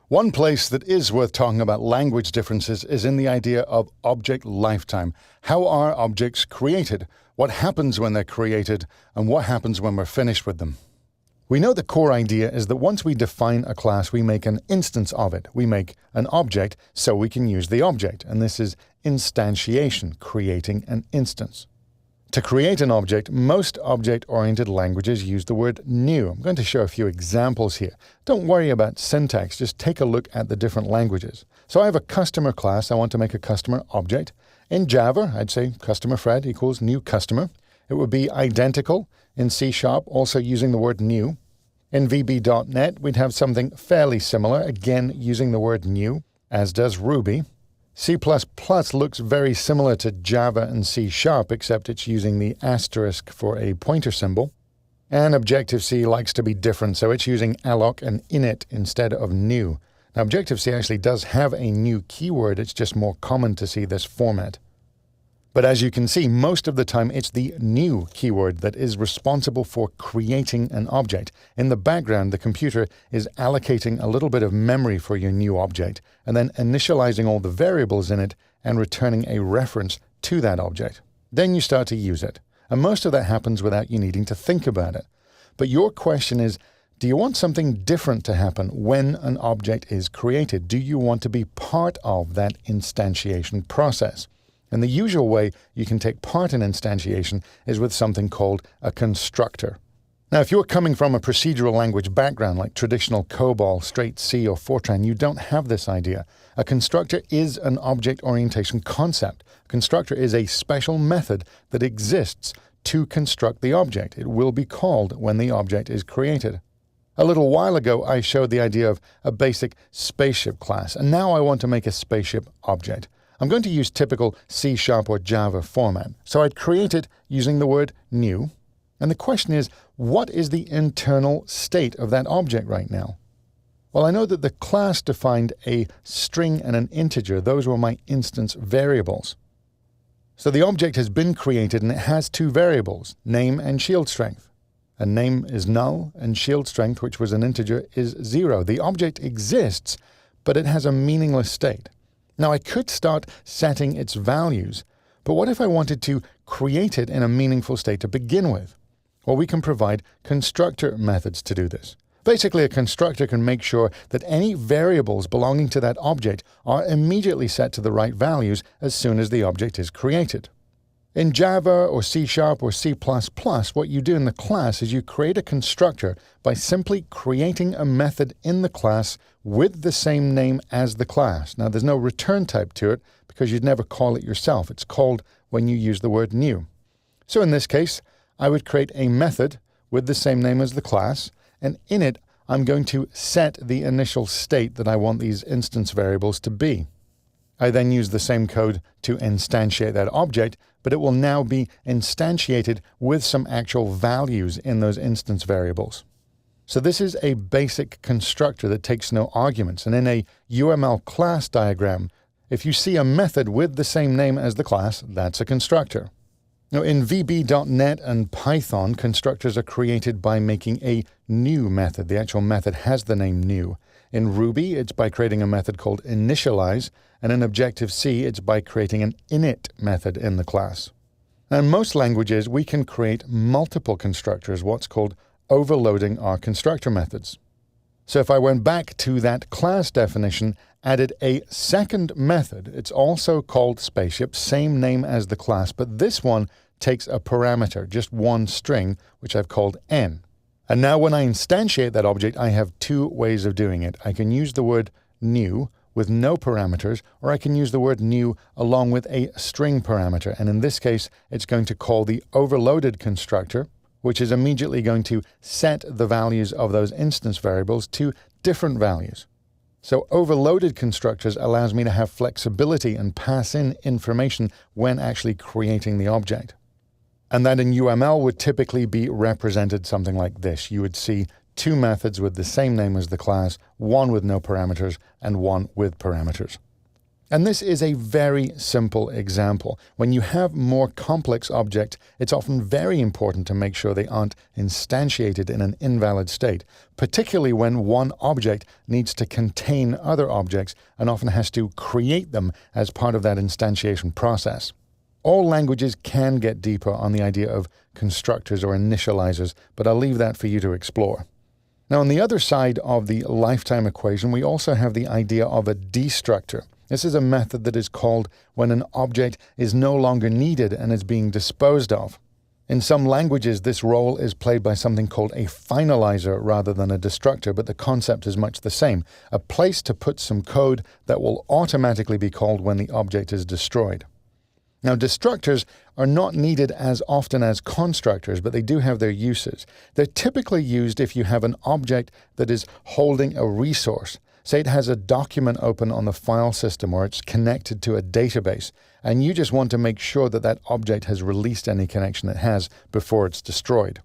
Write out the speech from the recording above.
One place that is worth talking about language differences is in the idea of object lifetime. How are objects created? What happens when they're created? And what happens when we're finished with them? We know the core idea is that once we define a class, we make an instance of it. We make an object so we can use the object. And this is instantiation, creating an instance. To create an object, most object-oriented languages use the word new. I'm going to show a few examples here. Don't worry about syntax, just take a look at the different languages. So I have a customer class, I want to make a customer object. In Java, I'd say customer Fred equals new customer. It would be identical in C#, also using the word new. In VB.NET, we'd have something fairly similar, again using the word new, as does Ruby. C++ looks very similar to Java and C#, except it's using the asterisk for a pointer symbol. And Objective-C likes to be different, so it's using alloc and init instead of new. Now, Objective-C actually does have a new keyword, it's just more common to see this format. But as you can see, most of the time it's the new keyword that is responsible for creating an object. In the background, the computer is allocating a little bit of memory for your new object, and then initializing all the variables in it and returning a reference to that object. Then you start to use it. And most of that happens without you needing to think about it. But your question is, do you want something different to happen when an object is created? Do you want to be part of that instantiation process? And the usual way you can take part in instantiation is with something called a constructor. Now, if you're coming from a procedural language background like traditional COBOL, straight C, or Fortran, you don't have this idea. A constructor is an object orientation concept. A constructor is a special method that exists to construct the object. It will be called when the object is created. A little while ago, I showed the idea of a basic spaceship class, and now I want to make a spaceship object. I'm going to use typical C# or Java format. So I'd create it using the word new. And the question is, what is the internal state of that object right now? Well, I know that the class defined a string and an integer. Those were my instance variables. So the object has been created and it has two variables, name and shield strength. And name is null and shield strength, which was an integer, is 0. The object exists, but it has a meaningless state. Now, I could start setting its values, but what if I wanted to create it in a meaningful state to begin with? Well, we can provide constructor methods to do this. Basically, a constructor can make sure that any variables belonging to that object are immediately set to the right values as soon as the object is created. In Java or C# or C++, what you do in the class is you create a constructor by simply creating a method in the class with the same name as the class. Now, there's no return type to it because you'd never call it yourself. It's called when you use the word new. So in this case, I would create a method with the same name as the class, and in it, I'm going to set the initial state that I want these instance variables to be. I then use the same code to instantiate that object, but it will now be instantiated with some actual values in those instance variables. So this is a basic constructor that takes no arguments. And in a UML class diagram, if you see a method with the same name as the class, that's a constructor. Now, in VB.NET and Python, constructors are created by making a new method. The actual method has the name new. In Ruby, it's by creating a method called initialize, and in Objective-C, it's by creating an init method in the class. Now, in most languages, we can create multiple constructors, what's called overloading our constructor methods. So if I went back to that class definition, added a second method, it's also called spaceship, same name as the class, but this one takes a parameter, just one string, which I've called n. And now when I instantiate that object, I have two ways of doing it. I can use the word new with no parameters, or I can use the word new along with a string parameter. And in this case, it's going to call the overloaded constructor, which is immediately going to set the values of those instance variables to different values. So overloaded constructors allows me to have flexibility and pass in information when actually creating the object. And that in UML would typically be represented something like this. You would see two methods with the same name as the class, one with no parameters and one with parameters. And this is a very simple example. When you have more complex objects, it's often very important to make sure they aren't instantiated in an invalid state, particularly when one object needs to contain other objects and often has to create them as part of that instantiation process. All languages can get deeper on the idea of constructors or initializers, but I'll leave that for you to explore. Now, on the other side of the lifetime equation, we also have the idea of a destructor. This is a method that is called when an object is no longer needed and is being disposed of. In some languages, this role is played by something called a finalizer rather than a destructor, but the concept is much the same, a place to put some code that will automatically be called when the object is destroyed. Now, destructors are not needed as often as constructors, but they do have their uses. They're typically used if you have an object that is holding a resource. Say it has a document open on the file system or it's connected to a database, and you just want to make sure that that object has released any connection it has before it's destroyed.